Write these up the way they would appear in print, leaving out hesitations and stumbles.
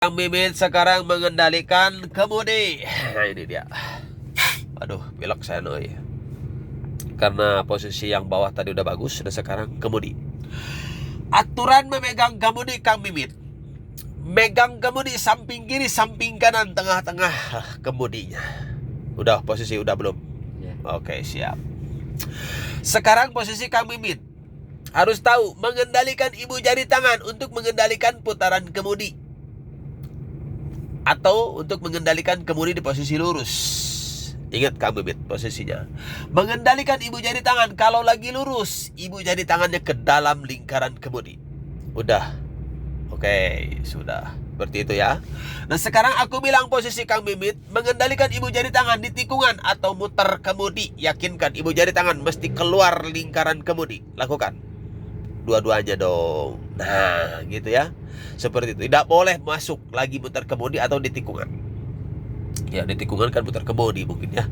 Kang Mimin sekarang mengendalikan kemudi. Nah ini dia. Aduh, belok saya noy. Karena posisi yang bawah tadi udah bagus, sudah sekarang kemudi. Aturan memegang kemudi Kang Mimin. Megang kemudi samping kiri, samping kanan, tengah-tengah kemudinya. Udah posisi udah belum? Ya. Oke, siap. Sekarang posisi Kang Mimin harus tahu mengendalikan ibu jari tangan untuk mengendalikan putaran kemudi. Atau untuk mengendalikan kemudi di posisi lurus. Ingat Kang Bibit posisinya. Mengendalikan ibu jari tangan kalau lagi lurus, ibu jari tangannya ke dalam lingkaran kemudi. Udah. Oke, sudah. Seperti itu ya. Nah sekarang aku bilang posisi Kang Bibit mengendalikan ibu jari tangan di tikungan atau muter kemudi. Yakinkan ibu jari tangan mesti keluar lingkaran kemudi. Lakukan. Dua-duanya dong. Nah gitu ya. Seperti itu. Tidak boleh masuk lagi muter kemudi atau di tikungan. Ya di tikungan kan muter kemudi mungkin ya.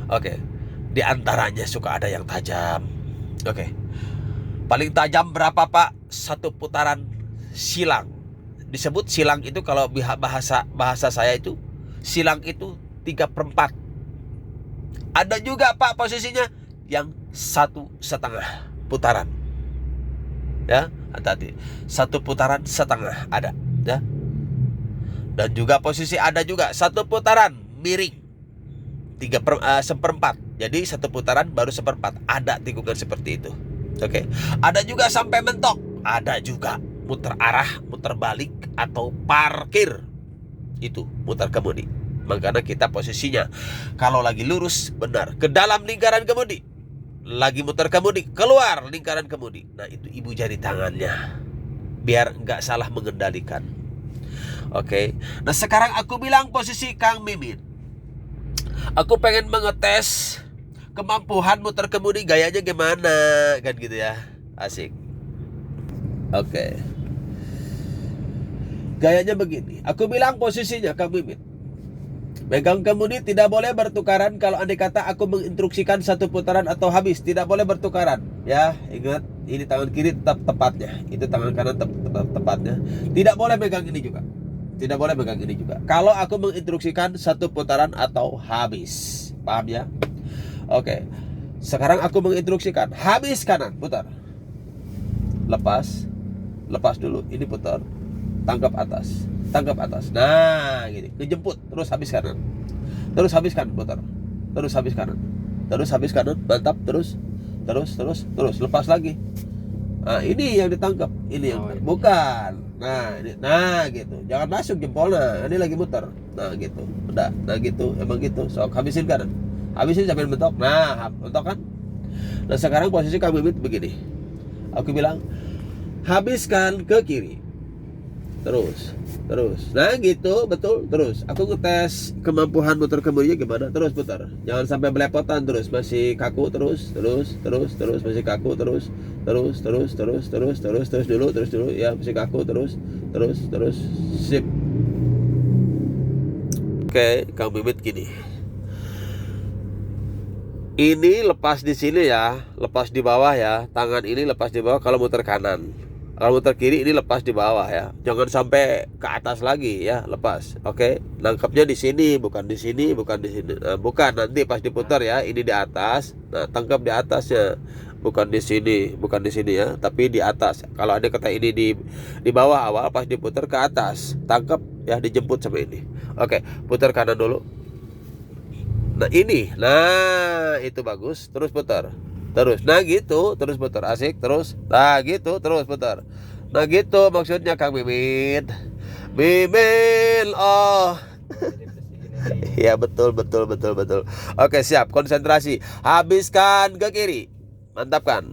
Oke. Di antaranya suka ada yang tajam. Oke. Paling tajam berapa Pak? Satu putaran silang. Disebut silang itu kalau bahasa saya itu silang itu 3/4. Ada juga Pak posisinya yang 1,5 putaran. Ya, hati-hati. 1 putaran setengah ada, ya. Dan juga posisi ada juga 1 putaran miring 1/4. Jadi 1 putaran baru 1/4. Ada tikungan seperti itu. Oke. Ada juga sampai mentok. Ada juga muter arah, muter balik atau parkir. Itu muter kemudi. Makanya kita posisinya kalau lagi lurus benar ke dalam lingkaran kemudi. Lagi muter kemudi, keluar lingkaran kemudi. Nah itu ibu jari tangannya. Biar nggak salah mengendalikan. Oke. Nah sekarang aku bilang posisi Kang Mimin. Aku pengen mengetes kemampuan muter kemudi gayanya gimana. Kan gitu ya. Asik. Oke. Gayanya begini. Aku bilang posisinya Kang Mimin. Megang kemudi tidak boleh bertukaran. Kalau andai kata aku menginstruksikan 1 putaran atau habis, tidak boleh bertukaran. Ya, ingat, ini tangan kiri tetap tepatnya, itu tangan kanan tetap tepatnya. Tidak boleh megang ini juga. Tidak boleh megang ini juga. Kalau aku menginstruksikan 1 putaran atau habis. Paham ya? Oke. Sekarang aku menginstruksikan habis kanan, putar. Lepas. Lepas dulu, ini putar. Tangkap atas. Tangkap atas. Nah, gini. Kejemput. Terus habis kanan. Terus habis kanan. Putar. Terus habis kanan. Terus habis kanan. Mantap. Terus. Lepas lagi. Nah, ini yang ditangkap. Ini yang bukan. Nah, ini. Nah, gitu. Jangan masuk jempolnya. Ini lagi muter. Nah, gitu. Udah. Nah, gitu. Emang gitu. Sok habisin kanan. Habisin sambil mentok. Nah, mentok kan? Nah, sekarang posisi kami begini. Aku bilang, habiskan ke kiri. Terus. Nah gitu, betul. Terus aku ngetes kemampuan muter kemudinya gimana. Terus putar. Jangan sampai belepotan terus. Masih kaku terus. Masih kaku terus dulu. Ya masih kaku terus. Sip. Oke, Kang Mimit gini. Ini lepas di sini ya, lepas di bawah ya. Tangan ini lepas di bawah kalau muter kanan. Kalau muter kiri ini lepas di bawah ya. Jangan sampai ke atas lagi ya, lepas. Oke, nangkapnya di sini, bukan di sini. Nah, bukan nanti pas diputar ya, ini di atas. Nah, tangkap di atasnya. Bukan di sini ya, tapi di atas. Kalau ada kata ini di bawah awal pas diputar ke atas. Tangkap ya, dijemput sama ini. Oke, putar kanan dulu. Nah, ini. Nah, itu bagus. Terus putar. Terus, nah gitu, terus putar, asik, terus, nah gitu, terus putar. Nah gitu maksudnya Kang Mimin. Oh. Ya betul. Oke siap, konsentrasi. Habiskan ke kiri. Mantap kan?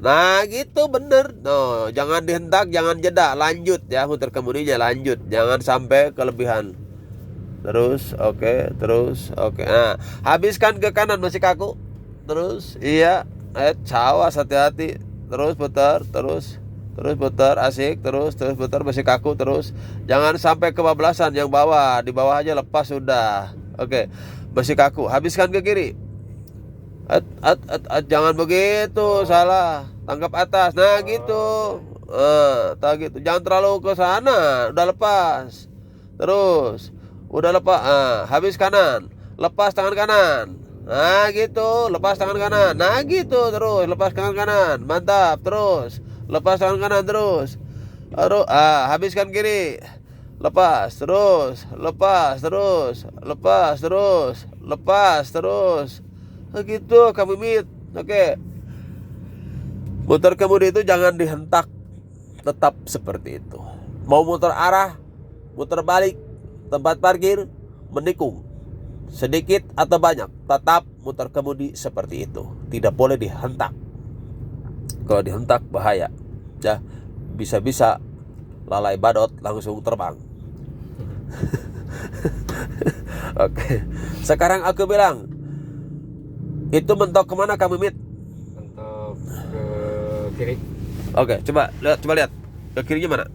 Nah gitu bener. No, jangan dihentak, jangan jeda, lanjut ya, muter kemudinya lanjut. Jangan sampai kelebihan. Terus, oke. Nah, habiskan ke kanan masih kaku. Terus, iya. Cawas hati-hati. Terus putar, asik. Terus putar masih kaku terus. Jangan sampai kebablasan yang bawah. Di bawah aja lepas sudah. Oke, masih kaku. Habiskan ke kiri. Jangan begitu, salah. Tangkap atas. Nah gitu. Tak gitu. Jangan terlalu ke sana. Udah lepas. terus. Udah lepas, habis kanan, lepas tangan kanan. Nah gitu, lepas tangan kanan. Nah gitu terus, lepas tangan kanan. Mantap, terus. Lepas tangan kanan terus. Habiskan kiri. Lepas terus, lepas terus, lepas terus, lepas terus. Begitu kamu mit. Oke. Muter kemudi itu jangan dihentak, tetap seperti itu. Mau muter arah, muter balik, tempat parkir, menikung, sedikit atau banyak, tetap muter kemudi seperti itu. Tidak boleh dihentak. Kalau dihentak bahaya. Ya, bisa-bisa lalai badot langsung terbang. Oke. Sekarang aku bilang, itu mentok kemana kamu mit? Mentok ke kiri. Oke, coba lihat. Ke kirinya mana?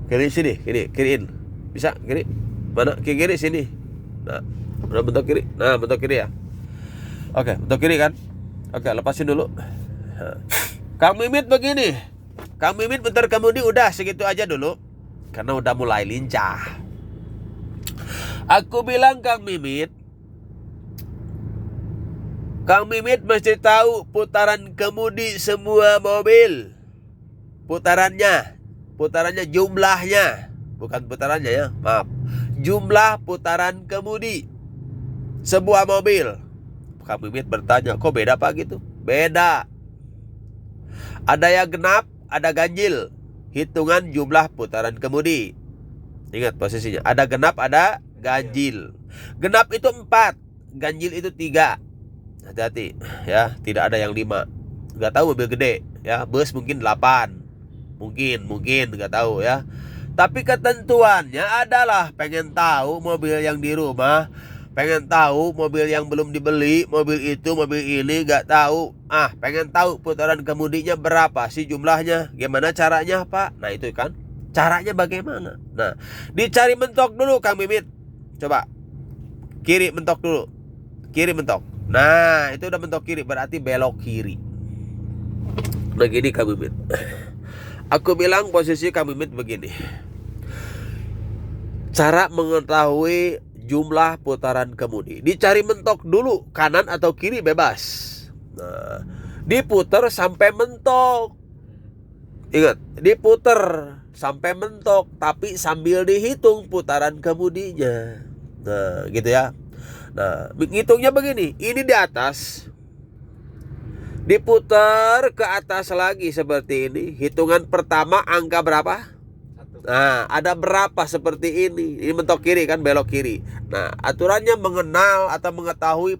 Kiri sini, kiriin. Bisa kiri? Mana? Kiri sini. Nah, udah bentuk kiri. Nah, bentuk kiri ya. Oke, bentuk kiri kan? Oke, lepasin dulu. Kang Mimit begini. Kang Mimit bentar kemudi udah segitu aja dulu. Karena udah mulai lincah. Aku bilang Kang Mimit mesti tahu putaran kemudi semua mobil. Putarannya jumlahnya, bukan putarannya ya, maaf. Jumlah putaran kemudi sebuah mobil. Kang Mimit bertanya, kok beda Pak gitu? Beda. Ada yang genap, ada ganjil. Hitungan jumlah putaran kemudi. Ingat posisinya, ada genap, ada ganjil. Genap itu 4, ganjil itu 3. Hati-hati ya, tidak ada yang 5. Gak tahu mobil gede ya, bus mungkin 8. Mungkin gak tahu ya. Tapi ketentuannya adalah pengen tahu mobil yang di rumah, pengen tahu mobil yang belum dibeli, mobil itu, mobil ini gak tahu. Pengen tahu putaran kemudinya berapa sih jumlahnya? Gimana caranya Pak? Nah itu kan, caranya bagaimana? Nah, dicari mentok dulu Kang Mimit. Coba kiri mentok dulu. Kiri mentok. Nah itu udah mentok kiri, berarti belok kiri. Begini Kang Mimit. Aku bilang posisi Kang Mimit begini. Cara mengetahui jumlah putaran kemudi, dicari mentok dulu, kanan atau kiri bebas. Nah, diputer sampai mentok. Ingat, diputer sampai mentok, tapi sambil dihitung putaran kemudinya. Nah, gitu ya. Nah, hitungnya begini, ini di atas, diputar ke atas lagi seperti ini. Hitungan pertama angka berapa? Nah, ada berapa seperti ini. Ini mentok kiri kan, belok kiri. Nah, aturannya mengenal atau mengetahui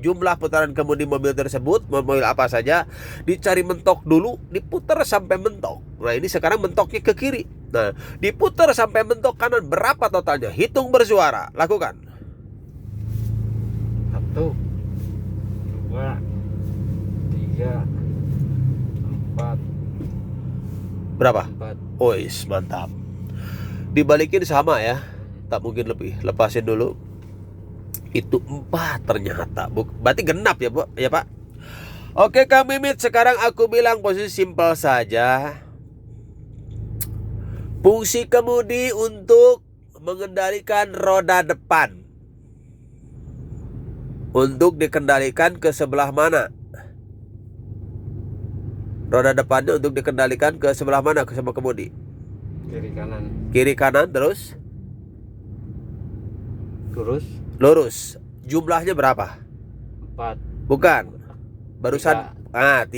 jumlah putaran kemudi mobil tersebut, mobil apa saja, dicari mentok dulu, diputar sampai mentok. Nah, ini sekarang mentoknya ke kiri. Nah, diputar sampai mentok kanan, berapa totalnya? Hitung bersuara, lakukan. 1, 2, 3, 4. Berapa? 4. Ois, mantap. Dibalikin sama ya, tak mungkin lebih. Lepasin dulu. Itu 4 ternyata. Berarti genap ya, Bu? Ya, Pak? Oke, Kang Mimit, sekarang aku bilang posisi simpel saja. Fungsi kemudi untuk mengendalikan roda depan. Untuk dikendalikan ke sebelah mana? Roda depannya untuk dikendalikan ke sebelah mana? Ke sebelah kemudi? Kiri kanan. Kiri kanan terus? Lurus. Jumlahnya berapa? 4. Bukan. Barusan 3.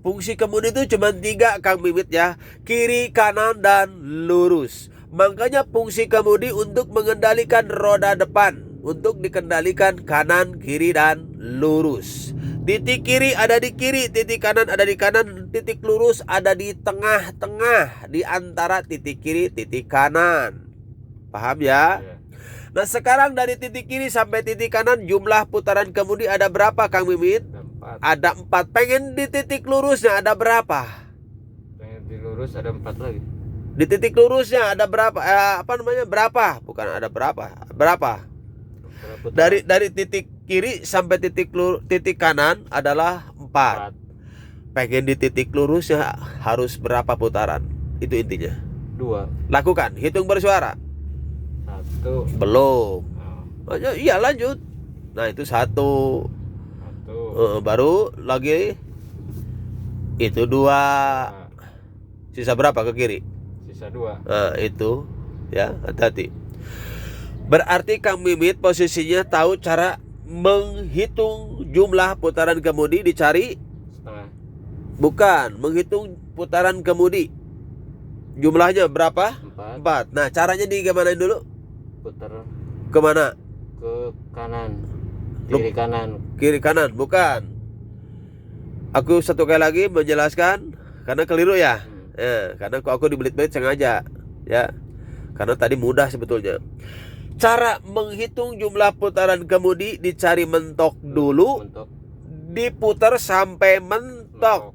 Fungsi kemudi itu cuma 3 Kang Mimit ya. Kiri, kanan, dan lurus. Makanya fungsi kemudi untuk mengendalikan roda depan, untuk dikendalikan kanan, kiri, dan lurus. Titik kiri ada di kiri, titik kanan ada di kanan, titik lurus ada di tengah-tengah, di antara titik kiri, titik kanan. Paham ya? Nah sekarang dari titik kiri sampai titik kanan jumlah putaran kemudi ada berapa Kang Mimit? Ada 4. Pengen di titik lurusnya ada berapa? Pengen di lurus ada 4 lagi. Di titik lurusnya ada berapa? Berapa? Bukan ada berapa? Berapa? Dari titik kiri sampai titik kanan adalah 4. Pengen di titik lurusnya harus berapa putaran? Itu intinya. 2. Lakukan, hitung bersuara. 1. Belum. Oh, Iya lanjut. Nah itu 1. 1. Baru lagi itu 2. 2. Sisa berapa ke kiri? Sisa 2. Nah itu ya, hati-hati. Berarti Kang Mimit posisinya tahu cara menghitung jumlah putaran kemudi dicari. Setengah. Bukan, menghitung putaran kemudi. Jumlahnya berapa? 4. 4. Nah caranya digimanain dulu? Putar Kemana? ke kanan. Kiri kanan. Kiri kanan, bukan. Aku satu kali lagi menjelaskan karena keliru ya. Karena aku dibelit-belit sengaja ya. Karena tadi mudah sebetulnya. Cara menghitung jumlah putaran kemudi dicari mentok dulu, Mentok. diputar sampai mentok. Mentok.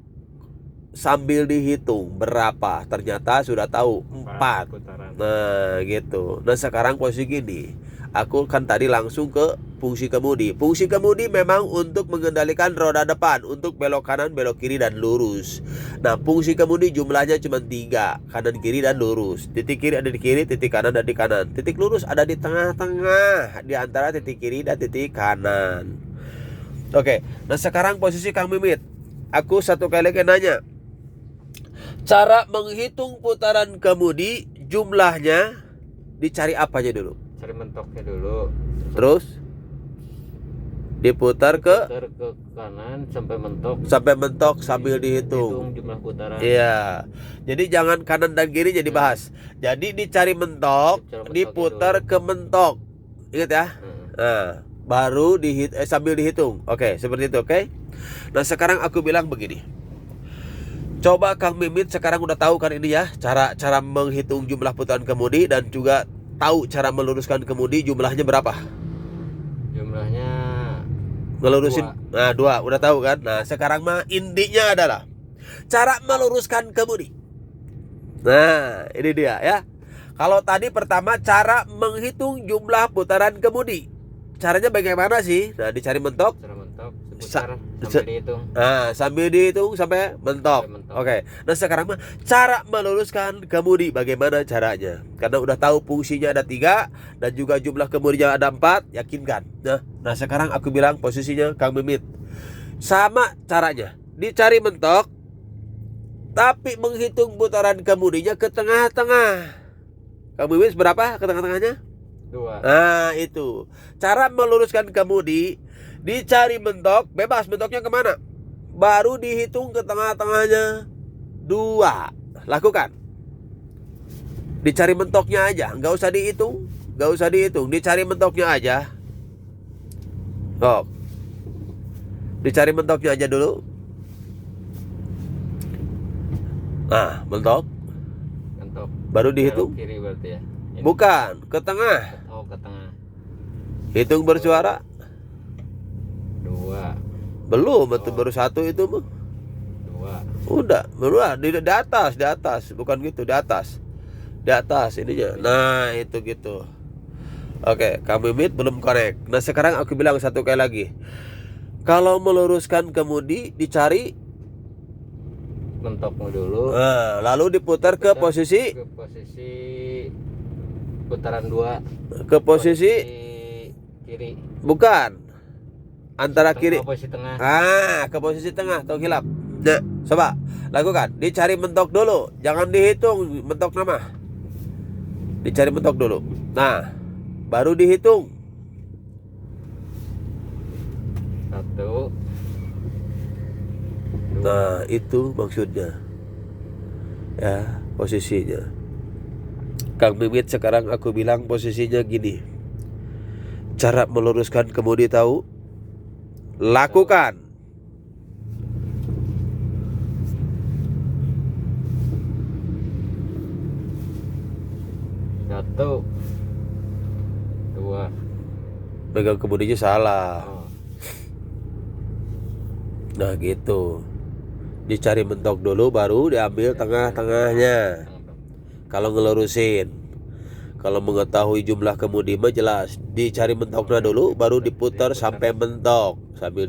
Sambil dihitung berapa. Ternyata sudah tahu 4. Putaran. Nah gitu. Nah sekarang posisi gini, aku kan tadi langsung ke fungsi kemudi. Fungsi kemudi memang untuk mengendalikan roda depan, untuk belok kanan, belok kiri, dan lurus. Nah fungsi kemudi jumlahnya cuma 3, kanan, kiri, dan lurus. Titik kiri ada di kiri, titik kanan ada di kanan. Titik lurus ada di tengah-tengah, di antara titik kiri dan titik kanan. Oke, nah sekarang posisi Kang Mimit. Aku satu kali lagi nanya. Cara menghitung putaran kemudi jumlahnya dicari apanya dulu? Cari mentoknya dulu. Terus diputar ke Putar ke kanan sampai mentok. sambil dihitung. Hitung jumlah putaran. Iya. Jadi jangan kanan dan kiri jadi bahas. Jadi dicari mentok, Dicari mentoknya diputar dulu. ke mentok. Ingat ya? Hmm. Nah, baru sambil dihitung. Oke, seperti itu, oke? Nah, sekarang aku bilang begini. Coba Kang Mimit sekarang udah tahu kan ini ya, cara menghitung jumlah putaran kemudi dan juga tahu cara meluruskan kemudi jumlahnya berapa? Jumlahnya Ngelurusin. 2. Nah, 2, udah tahu kan? Nah, sekarang mah intinya adalah cara meluruskan kemudi. Nah, ini dia ya. Kalau tadi pertama cara menghitung jumlah putaran kemudi. Caranya bagaimana sih? Nah, dicari mentok. Cara mentok Sa- diputar sa- sampai dihitung. Nah, sambil dihitung sampai mentok. Sampai mentok. Oke. Nah, sekarang mah cara meluruskan kemudi bagaimana caranya? Karena udah tahu fungsinya ada 3 dan juga jumlah kemudinya ada 4, yakinkan. Nah, sekarang aku bilang posisinya Kang Mimit. Sama caranya. Dicari mentok tapi menghitung putaran kemudinya ke tengah-tengah. Kang Mimit berapa ke tengah-tengahnya? 2. Nah itu cara meluruskan kemudi. Dicari mentok, bebas mentoknya kemana, baru dihitung ke tengah-tengahnya 2. Lakukan. Dicari mentoknya aja, nggak usah dihitung. Dicari mentoknya aja. Oh, dicari mentoknya aja dulu. Nah, mentok, Mentok. baru dihitung. Belok kiri berarti ya. Ini. Bukan, ke tengah. Oh, ke tengah. Hitung bersuara. 2. Belum, itu baru 1 itu mah. 2. Udah, di atas, bukan gitu, di atas ininya. Nah, itu gitu. Oke, Kang Mimit belum connect. Nah, sekarang aku bilang satu kali lagi. Kalau meluruskan kemudi dicari Mentokmu dulu. lalu diputar ke posisi putaran 2. ke posisi kiri. bukan. Antara kiri. Posisi tengah. Ke posisi tengah atau hilap. Nah, coba lakukan. Dicari mentok dulu, jangan dihitung mentok nama. Dicari mentok dulu. Nah, baru dihitung. 1. 2. Nah, itu maksudnya. Ya, posisinya. Kang Mimit sekarang aku bilang posisinya gini. Cara meluruskan kemudi tahu? Lakukan. 1. 2. Pegang kemudinya salah. Oh. Nah gitu. Dicari mentok dulu baru diambil tengah-tengahnya. Kalau ngelurusin. Kalau mengetahui jumlah kemudi mah jelas. Dicari mentoknya dulu baru diputar sampai mentok. Sambil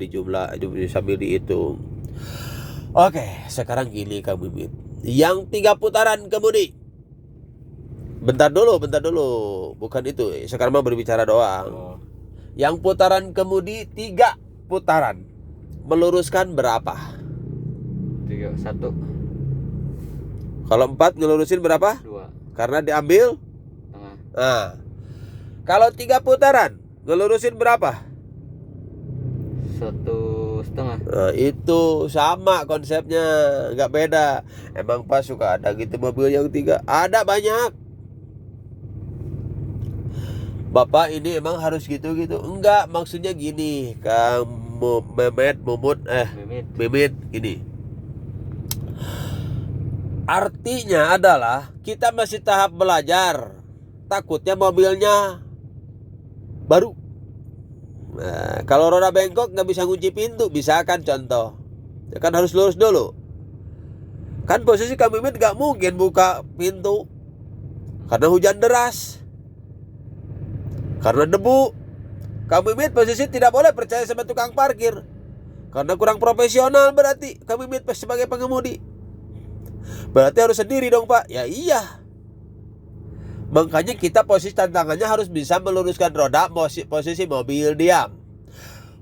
sambil dihitung. Oke, sekarang gini Kang Mimit. Yang 3 putaran kemudi Bentar dulu. Bukan itu. Sekarang mah berbicara doang. Oh, Yang putaran kemudi 3 putaran. Meluruskan berapa? 3, 1, Kalau 4 ngelurusin berapa? 2, Karena diambil. tengah, Nah, kalau 3 putaran ngelurusin berapa? 1,5. Nah, itu sama konsepnya, nggak beda. Emang pas suka ada gitu mobil yang 3? Ada banyak. Bapak ini emang harus gitu-gitu? Enggak, maksudnya gini, kamu Mehmet gini. Artinya adalah kita masih tahap belajar. Takutnya mobilnya baru. Nah, kalau roda bengkok nggak bisa kunci pintu, bisa kan contoh? Ya kan harus lurus dulu. Kan posisi Kang Mimin nggak mungkin buka pintu karena hujan deras, karena debu. Kang Mimin posisi tidak boleh percaya sama tukang parkir karena kurang profesional berarti Kang Mimin sebagai pengemudi. Berarti harus sendiri dong Pak. Ya iya. Makanya kita posisi tantangannya harus bisa meluruskan roda posisi mobil diam.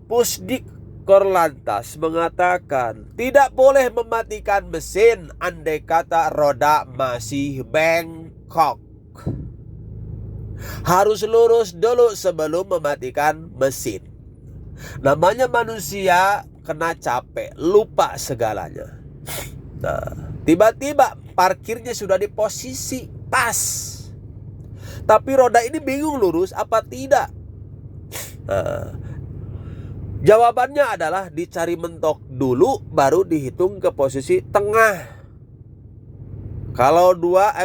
Pusdik Korlantas mengatakan tidak boleh mematikan mesin andai kata roda masih bengkok. Harus lurus dulu sebelum mematikan mesin. Namanya manusia kena capek, lupa segalanya. Nah, tiba-tiba parkirnya sudah di posisi pas. Tapi roda ini bingung lurus apa tidak. Nah, jawabannya adalah dicari mentok dulu baru dihitung ke posisi tengah. Kalau 4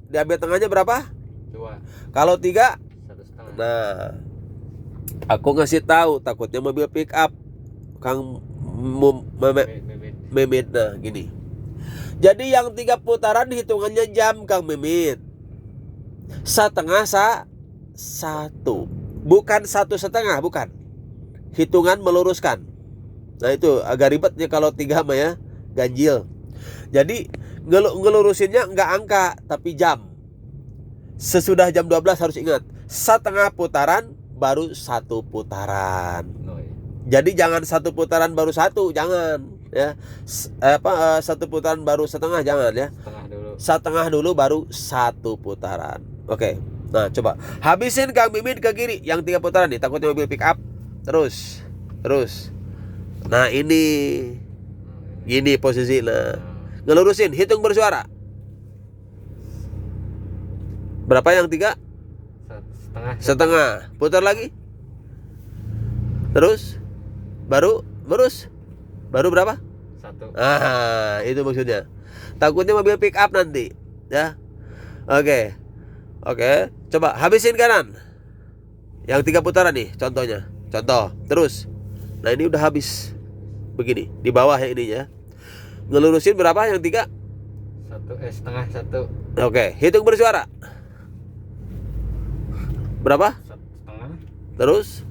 diambil tengahnya berapa? 2, Kalau 3? 1,5. Nah, aku ngasih tahu takutnya mobil pick up Kang Mehmet. Nah, gini. Jadi yang 3 putaran hitungannya jam Kang Mehmet. Setengah 1. Bukan 1,5, bukan. Hitungan meluruskan. Nah itu agak ribetnya kalau 3 mah ya, ganjil. Jadi ngelurusinnya enggak angka tapi jam. Sesudah jam 12 harus ingat, setengah putaran baru 1 putaran. Oh, iya. Jadi jangan 1 putaran baru 1, jangan ya. 1 putaran baru setengah, jangan ya. Setengah dulu baru 1 putaran. Oke. Nah, coba habisin Kang Mimin ke kiri yang 3 putaran nih, takutnya mobil pick up. Terus. Nah, ini gini posisi. Nah, ngelurusin, hitung bersuara. Berapa yang 3? Setengah. Putar lagi. Terus baru lurus. Baru berapa? 1. Ah, itu maksudnya. Takutnya mobil pick up nanti, ya. Oke, coba habisin kanan. Yang 3 putaran nih, contohnya. Contoh, terus. Nah ini udah habis. Begini, di bawah ya ininya. Ngelurusin berapa yang 3? Setengah 1. Oke, hitung bersuara. Berapa? Setengah. Terus?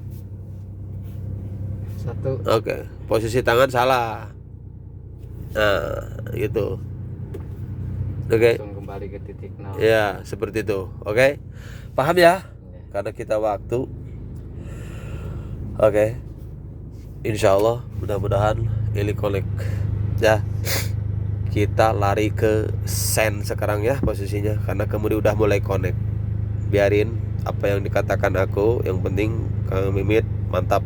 1. Oke, posisi tangan salah. Nah, gitu. Oke. Langsung kembali ke titik 0. Ya, seperti itu. Oke. Paham ya? Ya. Karena kita waktu. Oke. Insya Allah mudah-mudahan ini connect. Ya. Kita lari ke sen sekarang ya posisinya, karena kemudian udah mulai connect. Biarin apa yang dikatakan aku, yang penting Kang Mimit mantap.